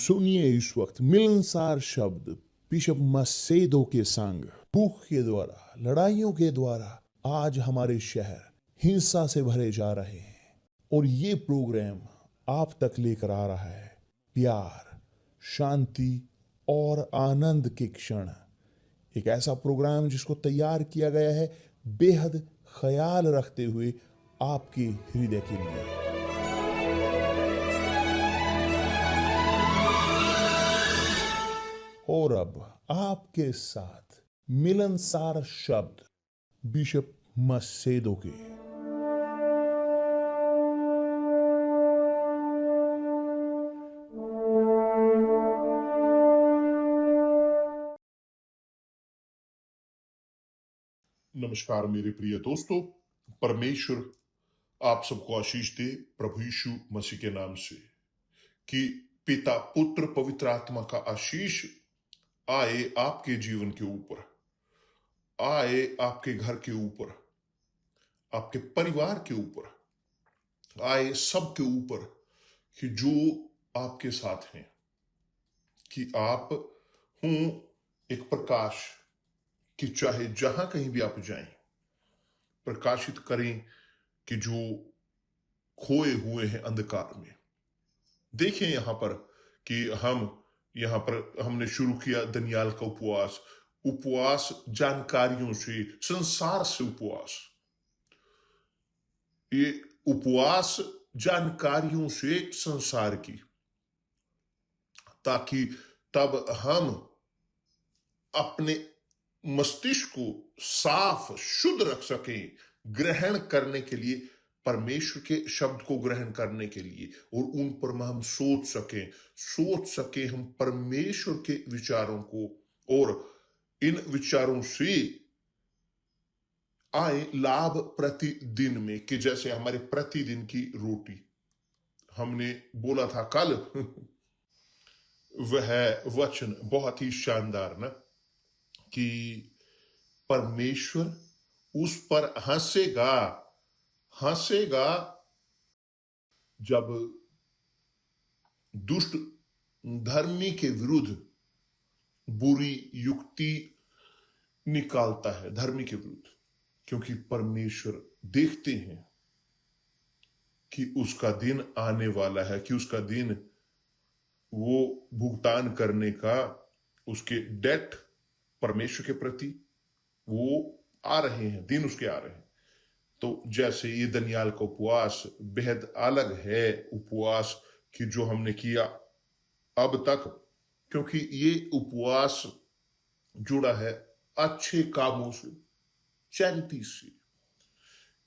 सुनिए इस वक्त मिलनसार शब्द बिशप मसेदो के संग। भूख के द्वारा, लड़ाइयों के द्वारा आज हमारे शहर हिंसा से भरे जा रहे हैं और ये प्रोग्राम आप तक लेकर आ रहा है प्यार, शांति और आनंद के क्षण। एक ऐसा प्रोग्राम जिसको तैयार किया गया है बेहद ख्याल रखते हुए आपके हृदय के लिए। और अब आपके साथ मिलनसार शब्द बिशप मसेदो के। नमस्कार मेरे प्रिय दोस्तों, परमेश्वर आप सबको आशीष दे प्रभु यीशु मसीह के नाम से। कि पिता, पुत्र, पवित्र आत्मा का आशीष आए आपके जीवन के ऊपर, आए आपके घर के ऊपर, आपके परिवार के ऊपर, आए सबके ऊपर, कि जो आपके साथ हैं, कि आप हों एक प्रकाश, कि चाहे जहां कहीं भी आप जाएं प्रकाशित करें, कि जो खोए हुए हैं अंधकार में। देखें यहां पर कि यहां पर हमने शुरू किया दनियाल का उपवास जानकारियों से, संसार से उपवास। ये उपवास जानकारियों से संसार की, ताकि तब हम अपने मस्तिष्क को साफ सशुद्ध रख सकें, ग्रहण करने के लिए, परमेश्वर के शब्द को ग्रहण करने के लिए, और उन पर हम सोच सकें हम परमेश्वर के विचारों को, और इन विचारों से आए लाभ प्रतिदिन में। कि जैसे हमारे प्रतिदिन की रोटी, हमने बोला था कल वह वचन बहुत ही शानदार ना, कि परमेश्वर उस पर हंसेगा जब दुष्ट धर्मी के विरुद्ध बुरी युक्ति निकालता है, धर्मी के विरुद्ध। क्योंकि परमेश्वर देखते हैं कि उसका दिन आने वाला है, कि उसका दिन वो भुगतान करने का, उसके डेट परमेश्वर के प्रति वो आ रहे हैं, दिन उसके आ रहे हैं। तो जैसे ये दनियाल का उपवास बेहद अलग है उपवास कि जो हमने किया अब तक, क्योंकि ये उपवास जुड़ा है अच्छे कामों से, चैरिटी से।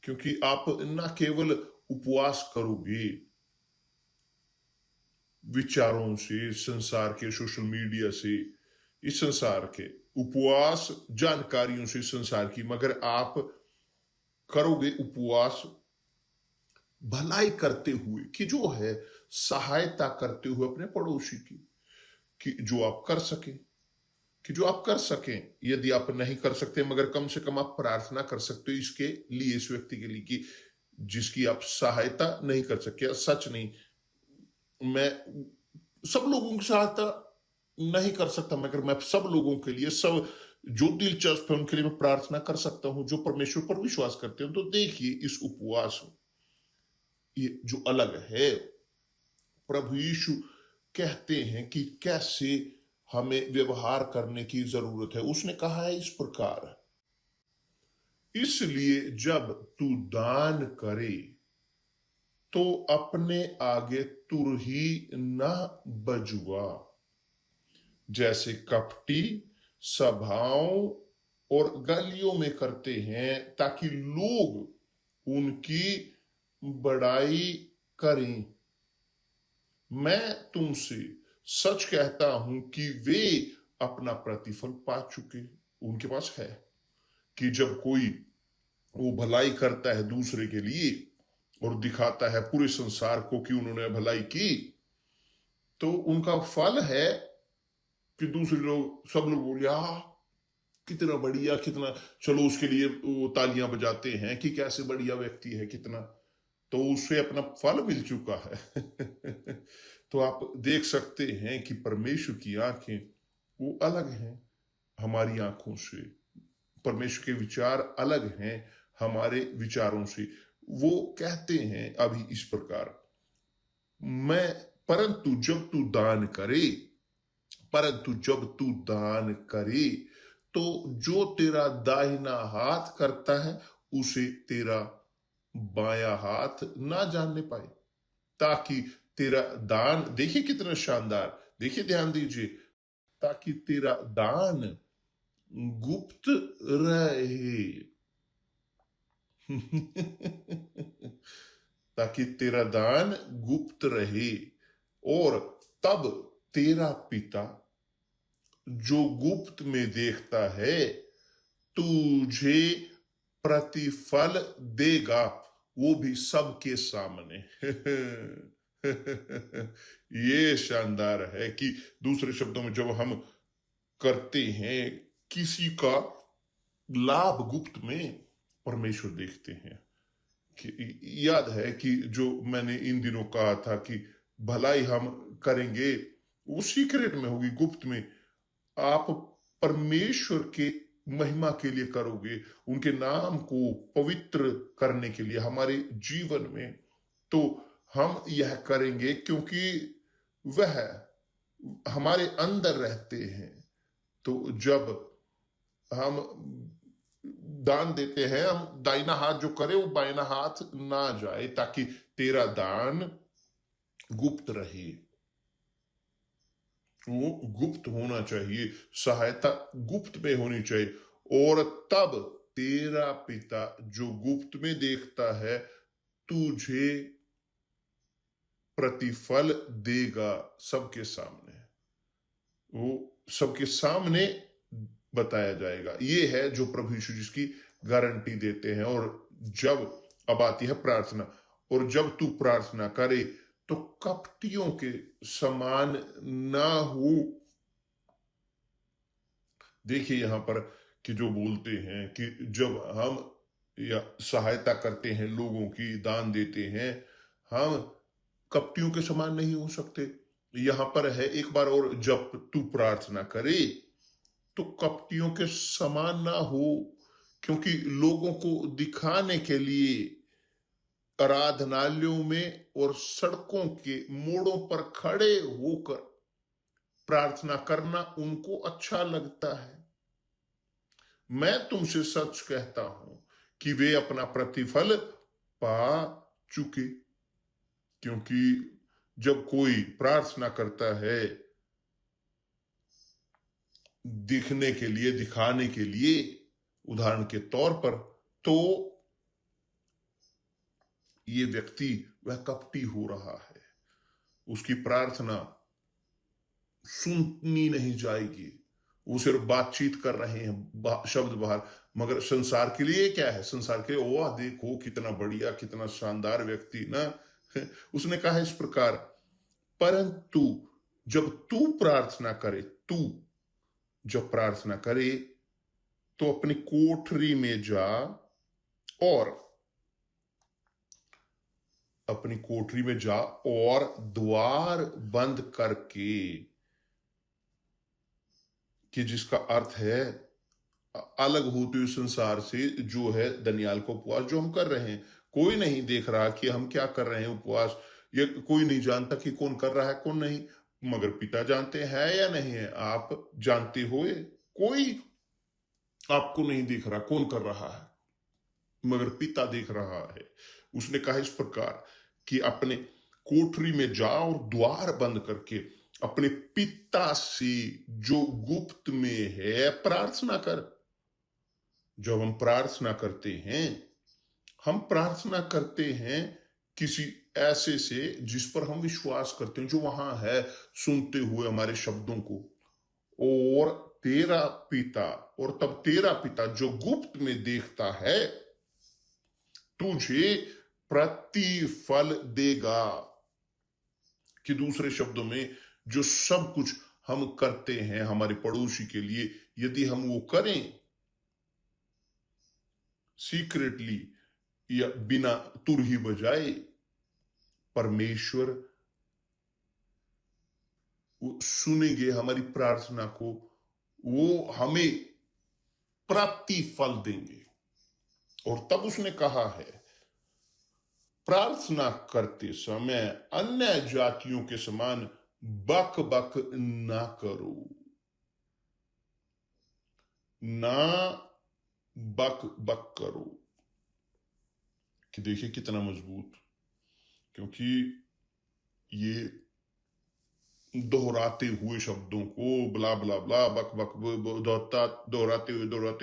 क्योंकि आप ना केवल उपवास करोगे विचारों से, संसार के सोशल मीडिया से, इस संसार के उपवास जानकारियों से संसार की, मगर आप करोगे उपवास भलाई करते हुए, कि जो है सहायता करते हुए अपने पड़ोसी की, कि जो आप कर सकें, यदि आप नहीं कर सकते मगर कम से कम आप प्रार्थना कर सकते हो इसके लिए, इस व्यक्ति के लिए, कि जिसकी आप सहायता नहीं कर सके। सच नहीं, मैं सब लोगों की सहायता नहीं कर सकता, मगर मैं सब लोगों के लिए, सब जो दिलचस्प है उनके लिए मैं प्रार्थना कर सकता हूं, जो परमेश्वर पर विश्वास करते हैं। तो देखिए इस उपवास, ये जो अलग है, प्रभु यीशु कहते हैं कि कैसे हमें व्यवहार करने की जरूरत है। उसने कहा है इस प्रकार, इसलिए जब तू दान करे तो अपने आगे तुरही न बजुआ, जैसे कपटी सभाओं और गलियों में करते हैं, ताकि लोग उनकी बड़ाई करें। मैं तुमसे सच कहता हूं कि वे अपना प्रतिफल पा चुके, उनके पास है। कि जब कोई वो भलाई करता है दूसरे के लिए और दिखाता है पूरे संसार को कि उन्होंने भलाई की, तो उनका फल है कि दूसरे लोग, सब लोग बोले कितना बढ़िया, कितना, चलो उसके लिए वो तालियां बजाते हैं कि कैसे बढ़िया व्यक्ति है, कितना। तो उसे अपना फल मिल चुका है। तो आप देख सकते हैं कि परमेश्वर की आंखें वो अलग हैं हमारी आंखों से। परमेश्वर के विचार अलग हैं हमारे विचारों से। वो कहते हैं अभी इस प्रकार, मैं परंतु जब तू दान करे, परंतु जब तू दान करे तो जो तेरा दाहिना हाथ करता है उसे तेरा बायां हाथ ना जानने पाए, ताकि तेरा दान, देखिए कितना शानदार, देखिए ध्यान दीजिए, ताकि तेरा दान गुप्त रहे। ताकि तेरा दान गुप्त रहे, और तब तेरा पिता जो गुप्त में देखता है तुझे प्रतिफल देगा, वो भी सबके सामने। ये शानदार है कि दूसरे शब्दों में जब हम करते हैं किसी का लाभ गुप्त में, परमेश्वर देखते हैं। कि याद है कि जो मैंने इन दिनों कहा था कि भलाई हम करेंगे वो सीक्रेट में होगी, गुप्त में। आप परमेश्वर के महिमा के लिए करोगे, उनके नाम को पवित्र करने के लिए हमारे जीवन में, तो हम यह करेंगे क्योंकि वह हमारे अंदर रहते हैं। तो जब हम दान देते हैं, हम दाहिना हाथ जो करे वो बायां हाथ ना जाए, ताकि तेरा दान गुप्त रहे। वो गुप्त होना चाहिए, सहायता गुप्त में होनी चाहिए, और तब तेरा पिता जो गुप्त में देखता है तुझे प्रतिफल देगा सबके सामने। वो सबके सामने बताया जाएगा। ये है जो प्रभु यीशु जिसकी गारंटी देते हैं। और जब अब आती है प्रार्थना, और जब तू प्रार्थना करे तो कपटियों के समान ना हो। देखिए यहां पर कि जो बोलते हैं कि जब हम या सहायता करते हैं, लोगों की दान देते हैं, हम कपटियों के समान नहीं हो सकते। यहां पर है एक बार और, जब तू प्रार्थना करे तो कपटियों के समान ना हो, क्योंकि लोगों को दिखाने के लिए आराधनालयों में और सड़कों के मोड़ों पर खड़े होकर प्रार्थना करना उनको अच्छा लगता है। मैं तुमसे सच कहता हूं कि वे अपना प्रतिफल पा चुके। क्योंकि जब कोई प्रार्थना करता है दिखने के लिए, दिखाने के लिए, उदाहरण के तौर पर, तो ये व्यक्ति वह कपटी हो रहा है, उसकी प्रार्थना सुनी नहीं जाएगी। वो सिर्फ बातचीत कर रहे हैं, शब्द बाहर, मगर संसार के लिए क्या है? संसार के लिए ओह देखो कितना बढ़िया, कितना शानदार व्यक्ति ना। उसने कहा इस प्रकार, परंतु जब तू प्रार्थना करे, तू जब प्रार्थना करे तो अपनी कोठरी में जा, और अपनी कोठरी में जा और द्वार बंद करके, कि जिसका अर्थ है अलग होते हुए संसार से, जो है दनियाल का उपवास जो हम कर रहे हैं। कोई नहीं देख रहा कि हम क्या कर रहे हैं उपवास, ये कोई नहीं जानता कि कौन कर रहा है कौन नहीं, मगर पिता जानते हैं या नहीं है। आप जानते हो, कोई आपको नहीं देख रहा कौन कर रहा है, मगर पिता देख रहा है। उसने कहा इस प्रकार कि अपने कोठरी में जा और द्वार बंद करके अपने पिता से जो गुप्त में है प्रार्थना कर। जब हम प्रार्थना करते हैं, हम प्रार्थना करते हैं किसी ऐसे से जिस पर हम विश्वास करते हैं, जो वहां है सुनते हुए हमारे शब्दों को। और तेरा पिता, और तब तेरा पिता जो गुप्त में देखता है तुझे प्रतिफल देगा। कि दूसरे शब्दों में, जो सब कुछ हम करते हैं हमारे पड़ोसी के लिए, यदि हम वो करें सीक्रेटली, या बिना तुरही बजाए परमेश्वर वो सुनेंगे हमारी प्रार्थना को, वो हमें प्रतिफल देंगे। और तब उसने कहा है, प्रार्थना करते समय अन्य जातियों के समान बक बक ना करो, ना बक बक करो। कि देखिए कितना मजबूत, क्योंकि ये दोहराते हुए शब्दों को ब्ला ब्ला ब्ला बक बक दोहराते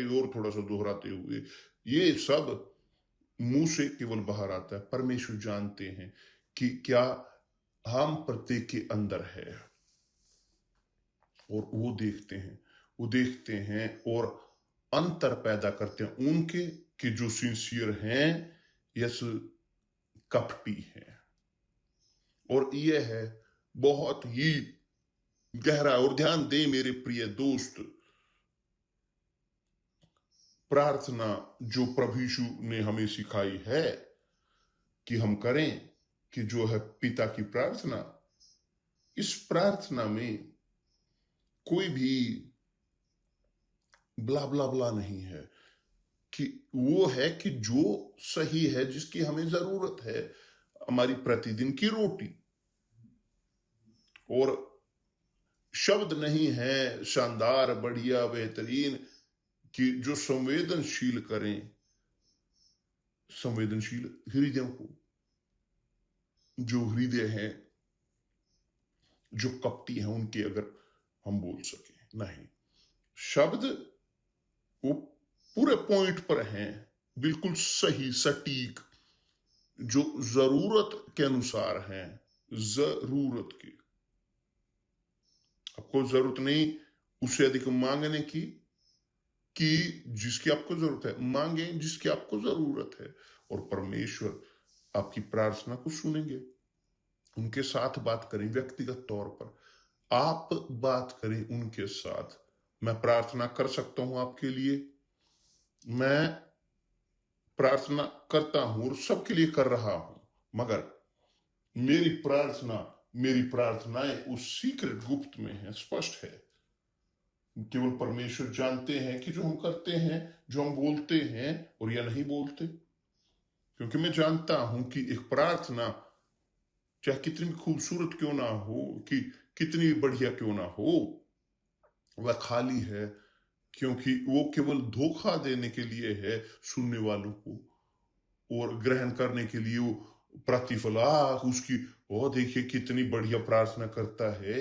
हुए और थोड़ा सा दोहराते हुए, ये सब मुंह से केवल बाहर आता है। परमेश्वर जानते हैं कि क्या हम प्रत्येक के अंदर है, और वो देखते हैं और अंतर पैदा करते हैं उनके कि जो सिंसियर हैं यस कपटी हैं। और यह है बहुत ही गहरा। और ध्यान दें मेरे प्रिय दोस्त, प्रार्थना जो प्रभु यीशु ने हमें सिखाई है कि हम करें, कि जो है पिता की प्रार्थना, इस प्रार्थना में कोई भी ब्ला ब्ला ब्ला नहीं है, कि वो है कि जो सही है, जिसकी हमें जरूरत है, हमारी प्रतिदिन की रोटी। और शब्द नहीं है शानदार बढ़िया बेहतरीन कि जो संवेदनशील करें संवेदनशील हृदयों को, जो हृदय है जो कपटी है उनके, अगर हम बोल सके। नहीं, शब्द वो पूरे पॉइंट पर हैं, बिल्कुल सही सटीक, जो जरूरत के अनुसार हैं, जरूरत की। आपको जरूरत नहीं उससे अधिक मांगने की, कि जिसकी आपको जरूरत है मांगे, जिसकी आपको जरूरत है, और परमेश्वर आपकी प्रार्थना को सुनेंगे। उनके साथ बात करें, व्यक्तिगत तौर पर आप बात करें उनके साथ। मैं प्रार्थना कर सकता हूं आपके लिए, मैं प्रार्थना करता हूं और सबके लिए कर रहा हूं, मगर मेरी प्रार्थनाएं उस सीक्रेट गुप्त में है, स्पष्ट है। केवल परमेश्वर जानते हैं कि जो हम करते हैं, जो हम बोलते हैं और या नहीं बोलते। क्योंकि मैं जानता हूं कि एक प्रार्थना चाहे कितनी खूबसूरत क्यों ना हो, कि कितनी बढ़िया क्यों ना हो, वह खाली है, क्योंकि वो केवल धोखा देने के लिए है सुनने वालों को, और ग्रहण करने के लिए वो प्रतिफल उसकी, वो देखिए कितनी बढ़िया प्रार्थना करता है।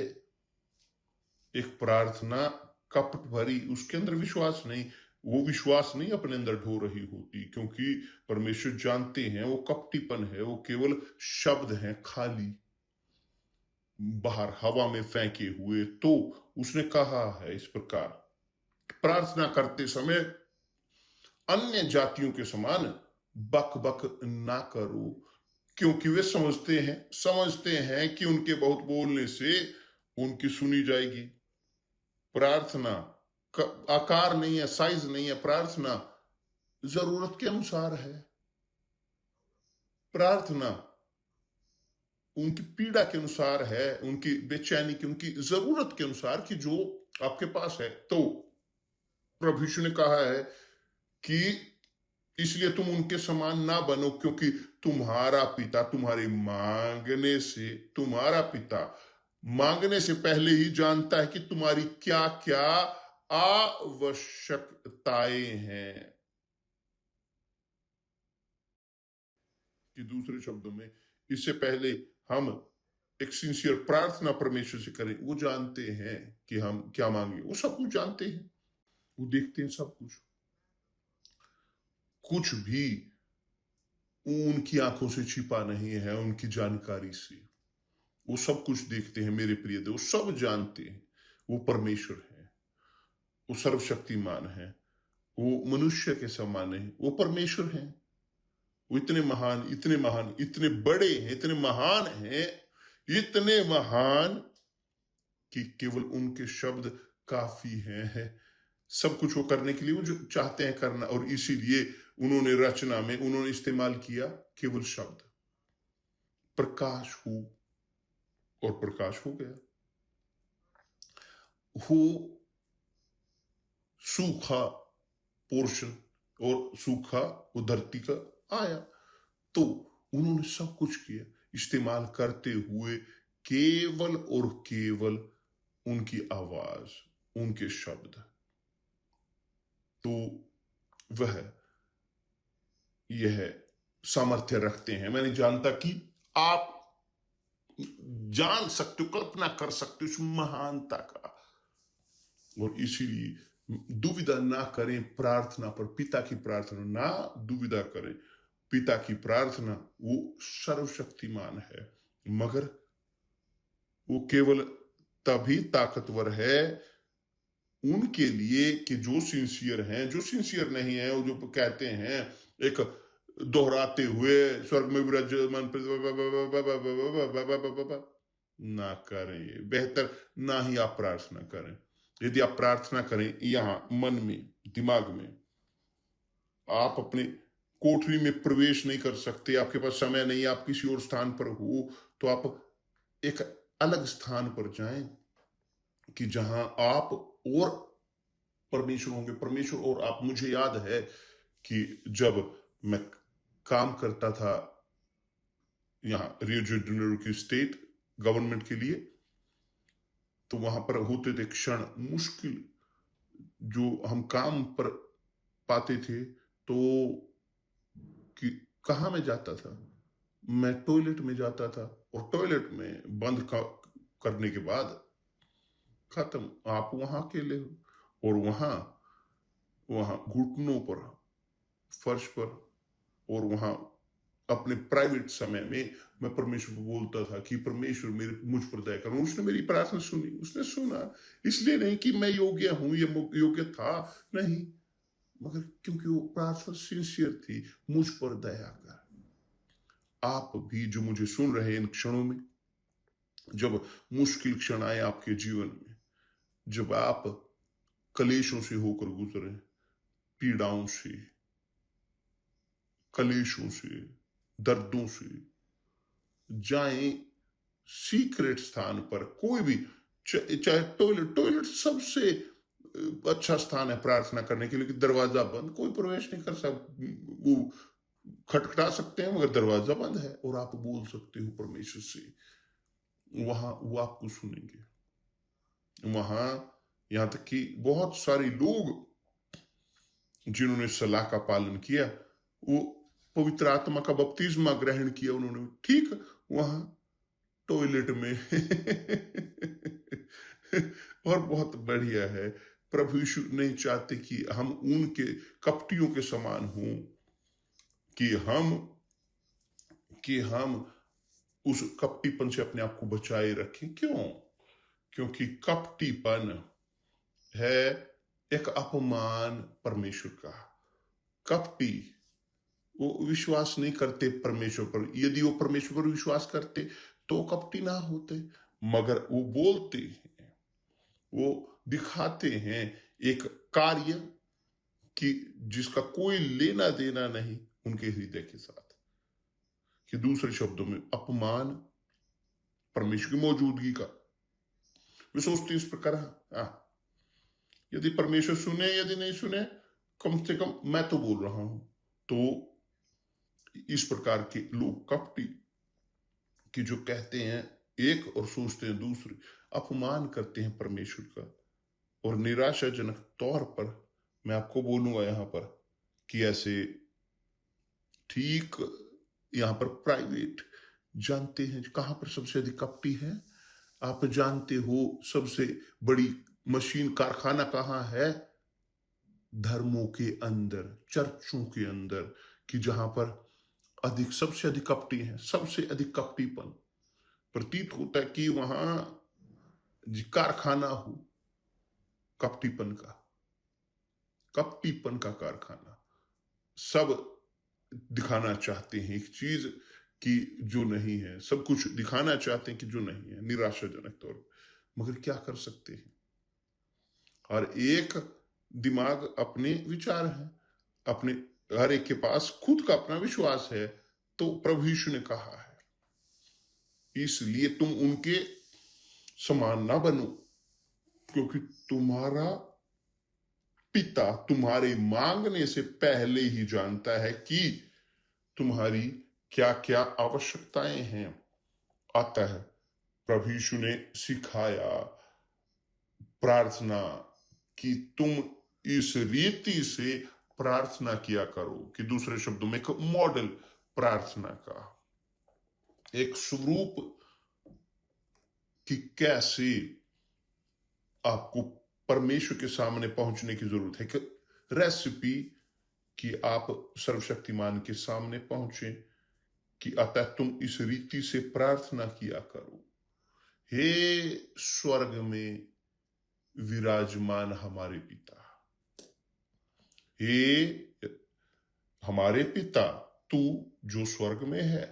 एक प्रार्थना कपट भरी, उसके अंदर विश्वास नहीं, वो विश्वास नहीं अपने अंदर ढो रही होती, क्योंकि परमेश्वर जानते हैं वो कपटीपन है, वो केवल शब्द हैं खाली, बाहर हवा में फेंके हुए। तो उसने कहा है इस प्रकार, प्रार्थना करते समय अन्य जातियों के समान बक बक ना करो, क्योंकि वे समझते हैं कि उनके बहुत बोलने से उनकी सुनी जाएगी। प्रार्थना आकार नहीं है, साइज नहीं है, प्रार्थना जरूरत के अनुसार है। प्रार्थना उनकी पीड़ा के अनुसार है, उनकी बेचैनी की, उनकी जरूरत के अनुसार, कि जो आपके पास है। तो प्रभु यीशु ने कहा है कि इसलिए तुम उनके समान ना बनो, क्योंकि तुम्हारा पिता तुम्हारा पिता मांगने से पहले ही जानता है कि तुम्हारी क्या क्या आवश्यकताएं हैं। कि दूसरे शब्दों में, इससे पहले हम एक सिंसियर प्रार्थना परमेश्वर से करें, वो जानते हैं कि हम क्या मांगे, वो सब कुछ जानते हैं, वो देखते हैं सब कुछ भी उनकी आंखों से छिपा नहीं है, उनकी जानकारी से वो सब कुछ देखते हैं। मेरे प्रिय दोस्त, वो सब जानते हैं, वो परमेश्वर है, वो सर्वशक्तिमान है, वो मनुष्य के समान है, वो परमेश्वर है। वो इतने महान, इतने बड़े हैं, इतने महान हैं, इतने महान कि केवल उनके शब्द काफी हैं। सब कुछ वो करने के लिए, वो जो चाहते हैं करना, और इसीलिए उन्होंने रचना में उन्होंने इस्तेमाल किया केवल शब्द प्रकाश हो, और प्रकाश हो गया। वो सूखा पोर्शन और सूखा वो धरती का आया, तो उन्होंने सब कुछ किया इस्तेमाल करते हुए केवल और केवल उनकी आवाज, उनके शब्द। तो वह यह सामर्थ्य रखते हैं। मैं नहीं जानता कि आप जान सकते हो, कल्पना कर सकते हो उस महानता का। और इसीलिए दुविधा ना करें प्रार्थना पर, पिता की प्रार्थना ना दुविधा करें। पिता की प्रार्थना वो सर्वशक्तिमान है, मगर वो केवल तभी ताकतवर है उनके लिए कि जो सिंसियर हैं। जो सिंसियर नहीं है, वो जो कहते हैं एक दोहराते हुए स्वर्ग में विराजमान ना करें, बेहतर ना ही आप प्रार्थना करें। यदि आप प्रार्थना करें यहां मन में, दिमाग में, आप अपने कोठरी में प्रवेश नहीं कर सकते, आपके पास समय नहीं, आप किसी और स्थान पर हो, तो आप एक अलग स्थान पर जाएं कि जहां आप और परमेश्वर होंगे, परमेश्वर और आप। मुझे याद है कि जब मैं काम करता था यहाँ रियो de जेनेरो की स्टेट गवर्नमेंट के लिए, तो वहां पर होते थे क्षण मुश्किल जो हम काम पर पाते थे। तो कि कहाँ मैं जाता था, मैं टॉयलेट में जाता था, और टॉयलेट में बंद करने के बाद खत्म, आप वहां अकेले हो। और वहां वहां घुटनों पर, फर्श पर, और वहां अपने प्राइवेट समय में मैं परमेश्वर को बोलता था कि परमेश्वर मेरे मुझ पर दया करो। उसने मेरी प्रार्थना सुनी, उसने सुना। इसलिए नहीं कि मैं योग्य हूं, ये योग्य था, नहीं, मगर क्योंकि वो प्रार्थना सिंसियर थी, मुझ पर दया कर। आप भी जो मुझे सुन रहे हैं इन क्षणों में, जब मुश्किल क्षण आए आपके जीवन में, जब आप कलेशों से होकर गुजरे, पीड़ाओं से, कलेशों से, दर्दों से, जाएं सीक्रेट स्थान पर, कोई भी, चाहे टॉयलेट, टॉयलेट सबसे अच्छा स्थान है प्रार्थना करने के लिए, कि दरवाजा बंद, कोई प्रवेश नहीं कर सकता। वो खटखटा सकते हैं मगर दरवाजा बंद है, और आप बोल सकते हो परमेश्वर से, वहां वो आपको सुनेंगे। वहां यहां तक कि बहुत सारे लोग जिन्होंने सलाह का पालन किया, वो पवित्र आत्मा का बपतिस्मा ग्रहण किया उन्होंने, ठीक वहां टॉयलेट में और बहुत बढ़िया है। प्रभु यीशु नहीं चाहते कि हम उनके कपटियों के समान हों, कि हम उस कपटीपन से अपने आप को बचाए रखें। क्यों? क्योंकि कपटीपन है एक अपमान परमेश्वर का। कपटी वो विश्वास नहीं करते परमेश्वर पर। यदि वो परमेश्वर पर विश्वास करते तो कपटी ना होते, मगर वो बोलते हैं, वो दिखाते हैं एक कार्य कि जिसका कोई लेना देना नहीं उनके हृदय के साथ, कि दूसरे शब्दों में अपमान परमेश्वर की मौजूदगी का। वे सोचते इस प्रकार, यदि परमेश्वर सुने, यदि नहीं सुने, कम से कम मैं तो बोल रहा हूं। तो इस प्रकार के लोग कपटी कि जो कहते हैं एक और सोचते हैं दूसरे, अपमान करते हैं परमेश्वर का। और निराशाजनक तौर पर मैं आपको बोलूंगा यहां पर कि ऐसे ठीक यहां पर प्राइवेट, जानते हैं कहां पर सबसे अधिक कपटी है? आप जानते हो सबसे बड़ी मशीन कारखाना कहां है? धर्मों के अंदर, चर्चों के अंदर, कि जहां पर अधिक, सबसे अधिक कपटी है, सबसे अधिक कपटीपन प्रतीत होता है कि वहां कारखाना हो कपटीपन का, कपटीपन का कारखाना। सब दिखाना चाहते हैं एक चीज कि जो नहीं है, सब कुछ दिखाना चाहते हैं कि जो नहीं है, निराशाजनक तौर पर। मगर क्या कर सकते हैं? और एक दिमाग अपने विचार हैं, अपने हर एक के पास खुद का अपना विश्वास है। तो प्रभु यीशु ने कहा है, इसलिए तुम उनके समान ना बनो, क्योंकि तुम्हारा पिता तुम्हारे मांगने से पहले ही जानता है कि तुम्हारी क्या क्या आवश्यकताएं हैं। अतः प्रभु यीशु ने सिखाया प्रार्थना कि तुम इस रीति से प्रार्थना किया करो, कि दूसरे शब्दों में एक मॉडल प्रार्थना का, एक स्वरूप कि कैसे आपको परमेश्वर के सामने पहुंचने की जरूरत है, कि रेसिपी कि आप सर्वशक्तिमान के सामने पहुंचे, कि अतः तुम इस रीति से प्रार्थना किया करो, हे स्वर्ग में विराजमान हमारे पिता, हे हमारे पिता तू जो स्वर्ग में है।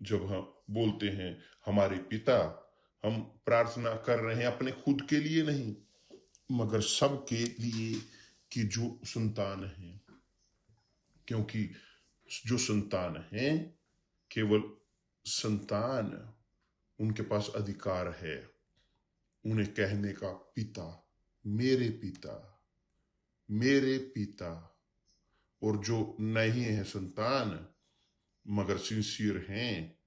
जब हम बोलते हैं हमारे पिता, हम प्रार्थना कर रहे हैं अपने खुद के लिए नहीं, मगर सबके लिए, कि जो संतान है, क्योंकि जो संतान है, केवल संतान, उनके पास अधिकार है उन्हें कहने का, पिता, मेरे पिता, मेरे पिता। और जो नहीं है संतान मगर सिंसियर हैं,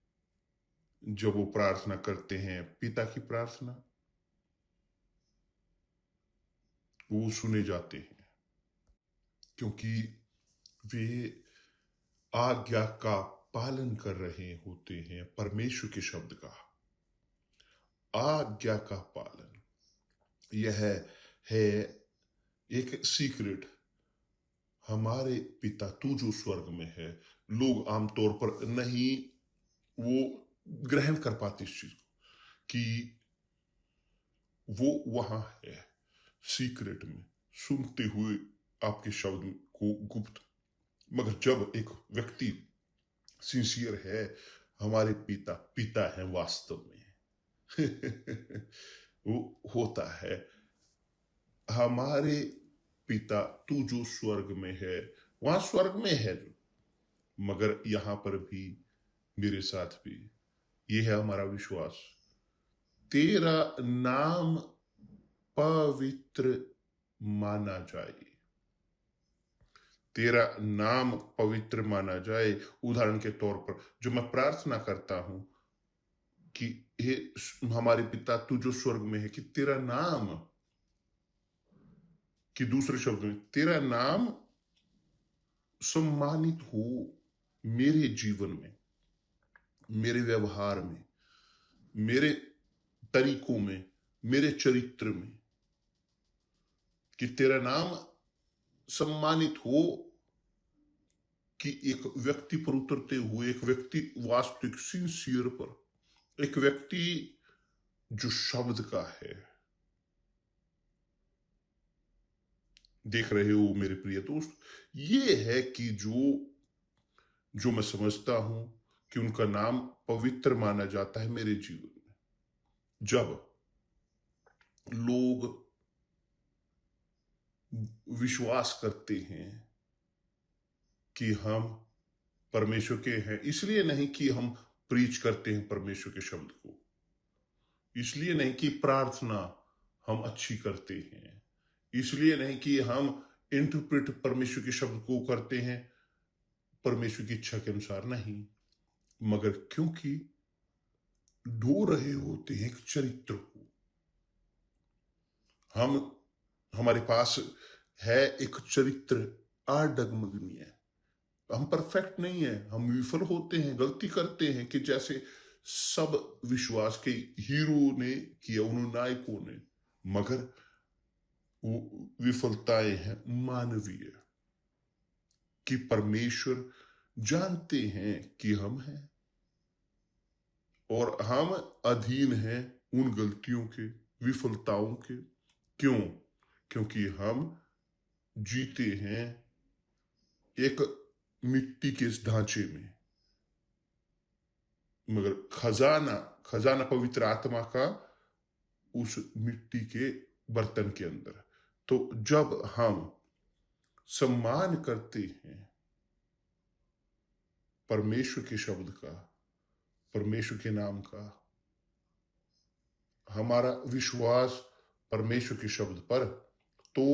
जब वो प्रार्थना करते हैं पिता की प्रार्थना, वो सुने जाते हैं, क्योंकि वे आज्ञा का पालन कर रहे होते हैं। परमेश्वर के शब्द का आज्ञा का पालन, यह है एक सीक्रेट। हमारे पिता तू जो स्वर्ग में है, लोग आमतौर पर नहीं वो ग्रहण कर पाते इस चीज को, कि वो वहां है सीक्रेट में, सुनते हुए आपके शब्द को गुप्त। मगर जब एक व्यक्ति सिंसियर है, हमारे पिता पिता है वास्तव में वो होता है, हमारे पिता तू जो स्वर्ग में है, वहां स्वर्ग में है जो, मगर यहां पर भी मेरे साथ भी ये है हमारा विश्वास, तेरा नाम पवित्र माना जाए, तेरा नाम पवित्र माना जाए। उदाहरण के तौर पर जो मैं प्रार्थना करता हूं कि हे हमारे पिता तू जो स्वर्ग में है, कि तेरा नाम, कि दूसरे शब्द में तेरा नाम सम्मानित हो मेरे जीवन में, मेरे व्यवहार में, मेरे तरीकों में, मेरे चरित्र में, कि तेरा नाम सम्मानित हो, कि एक व्यक्ति पर उतरते हुए, एक व्यक्ति वास्तविक सिंसियर पर, एक व्यक्ति जो शब्द का है। देख रहे हो मेरे प्रिय दोस्त, ये है कि जो मैं समझता हूं कि उनका नाम पवित्र माना जाता है मेरे जीवन में, जब लोग विश्वास करते हैं कि हम परमेश्वर के हैं। इसलिए नहीं कि हम प्रीच करते हैं परमेश्वर के शब्द को, इसलिए नहीं कि प्रार्थना हम अच्छी करते हैं, इसलिए नहीं कि हम इंटरप्रेट परमेश्वर के शब्द को करते हैं परमेश्वर की इच्छा के अनुसार, नहीं, मगर क्योंकि ढो रहे होते हैं एक चरित्र को। हमारे पास है एक चरित्र अडगमगनीय, हम परफेक्ट नहीं है, हम विफल होते हैं, गलती करते हैं, कि जैसे सब विश्वास के हीरो ने किया, उन्होंने नायकों ने, मगर वो विफलताएं हैं मानवीय, कि परमेश्वर जानते हैं कि हम हैं और हम अधीन हैं उन गलतियों के, विफलताओं के। क्यों? क्योंकि हम जीते हैं एक मिट्टी के इस ढांचे में, मगर खजाना पवित्र आत्मा का उस मिट्टी के बर्तन के अंदर। तो जब हम सम्मान करते हैं परमेश्वर के शब्द का, परमेश्वर के नाम का, हमारा विश्वास परमेश्वर के शब्द पर, तो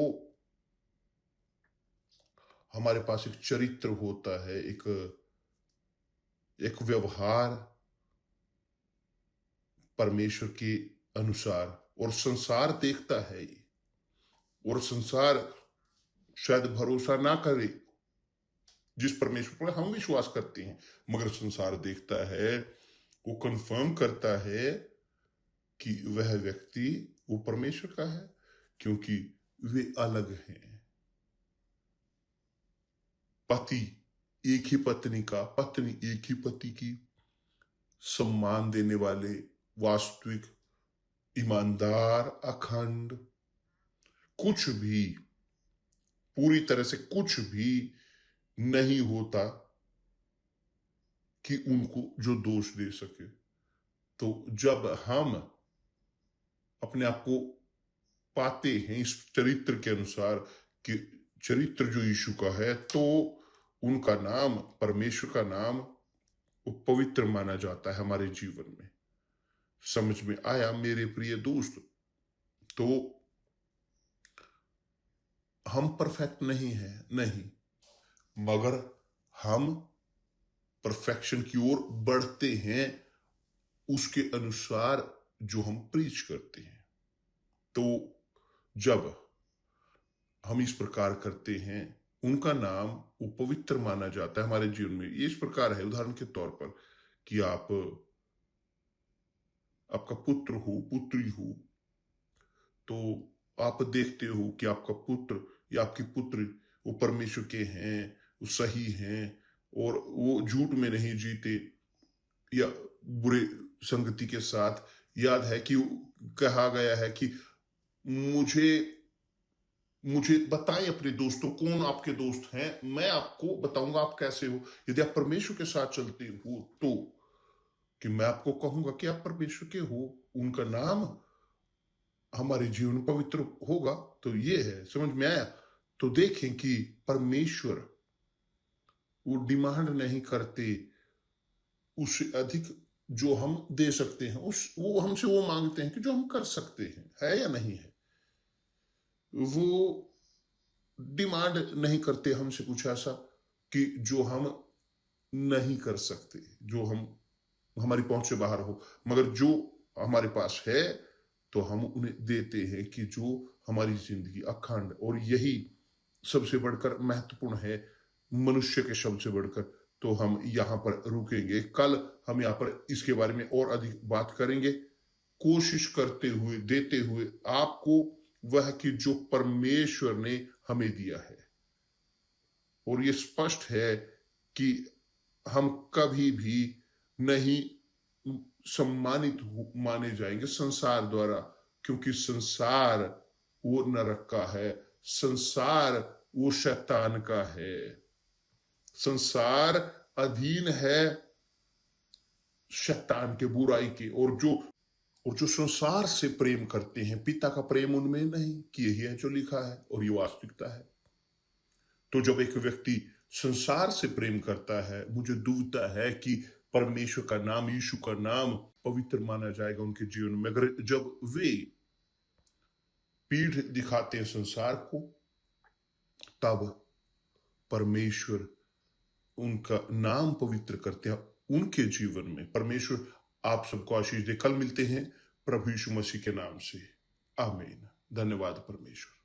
हमारे पास एक चरित्र होता है, एक व्यवहार परमेश्वर के अनुसार, और संसार देखता है ये, और संसार शायद भरोसा ना करे जिस परमेश्वर पर हम विश्वास करते हैं, मगर संसार देखता है, वो कंफर्म करता है कि वह व्यक्ति वो परमेश्वर का है, क्योंकि वे अलग हैं। पति एक ही पत्नी का, पत्नी एक ही पति की, सम्मान देने वाले, वास्तविक, ईमानदार, अखंड, कुछ भी, पूरी तरह से कुछ भी नहीं होता कि उनको जो दोष दे सके। तो जब हम अपने आप को पाते हैं इस चरित्र के अनुसार कि चरित्र जो यीशु का है, तो उनका नाम, परमेश्वर का नाम, वो पवित्र माना जाता है हमारे जीवन में। समझ में आया मेरे प्रिय दोस्त? तो हम परफेक्ट नहीं हैं, नहीं, मगर हम परफेक्शन की ओर बढ़ते हैं उसके अनुसार जो हम प्रीच करते हैं। तो जब हम इस प्रकार करते हैं, उनका नाम वो पवित्र माना जाता है हमारे जीवन में। ये इस प्रकार है, उदाहरण के तौर पर, कि आपका पुत्र हो, पुत्री हो, तो आप देखते हो कि आपका पुत्र या आपकी पुत्री वो परमेश्वर के हैं, वो सही हैं, और वो झूठ में नहीं जीते या बुरे संगति के साथ। याद है कि कहा गया है कि मुझे बताएं अपने दोस्तों, कौन आपके दोस्त हैं, मैं आपको बताऊंगा आप कैसे हो। यदि आप परमेश्वर के साथ चलते हो तो कि मैं आपको कहूंगा कि आप परमेश्वर के हो, उनका नाम हमारे जीवन में पवित्र होगा। तो ये है, समझ में आया? तो देखें कि परमेश्वर वो डिमांड नहीं करते उससे अधिक जो हम दे सकते हैं, वो हमसे वो मांगते हैं कि जो हम कर सकते हैं, है या नहीं है। वो डिमांड नहीं करते हमसे कुछ ऐसा कि जो हम नहीं कर सकते, जो हमारी पहुंच से बाहर हो, मगर जो हमारे पास है तो हम उन्हें देते हैं कि जो हमारी जिंदगी अखंड, और यही सबसे बढ़कर महत्वपूर्ण है मनुष्य के शब्द से बढ़कर। तो हम यहाँ पर रुकेंगे, कल हम यहाँ पर इसके बारे में और अधिक बात करेंगे, कोशिश करते हुए, देते हुए आपको वह कि जो परमेश्वर ने हमें दिया है। और ये स्पष्ट है कि हम कभी भी नहीं सम्मानित माने जाएंगे संसार द्वारा, क्योंकि संसार वो नरक का है, संसार वो शैतान का है, संसार अधीन है शैतान के, बुराई के। और जो संसार से प्रेम करते हैं, पिता का प्रेम उनमें नहीं, कि यही है जो लिखा है, और ये वास्तविकता है। तो जब एक व्यक्ति संसार से प्रेम करता है, मुझे दुविधा है कि परमेश्वर का नाम, यीशु का नाम पवित्र माना जाएगा उनके जीवन में। अगर जब वे पीठ दिखाते हैं संसार को, तब परमेश्वर उनका नाम पवित्र करते हैं उनके जीवन में। परमेश्वर आप सबको आशीष दे। कल मिलते हैं प्रभु यीशु मसीह के नाम से। आमीन। धन्यवाद परमेश्वर।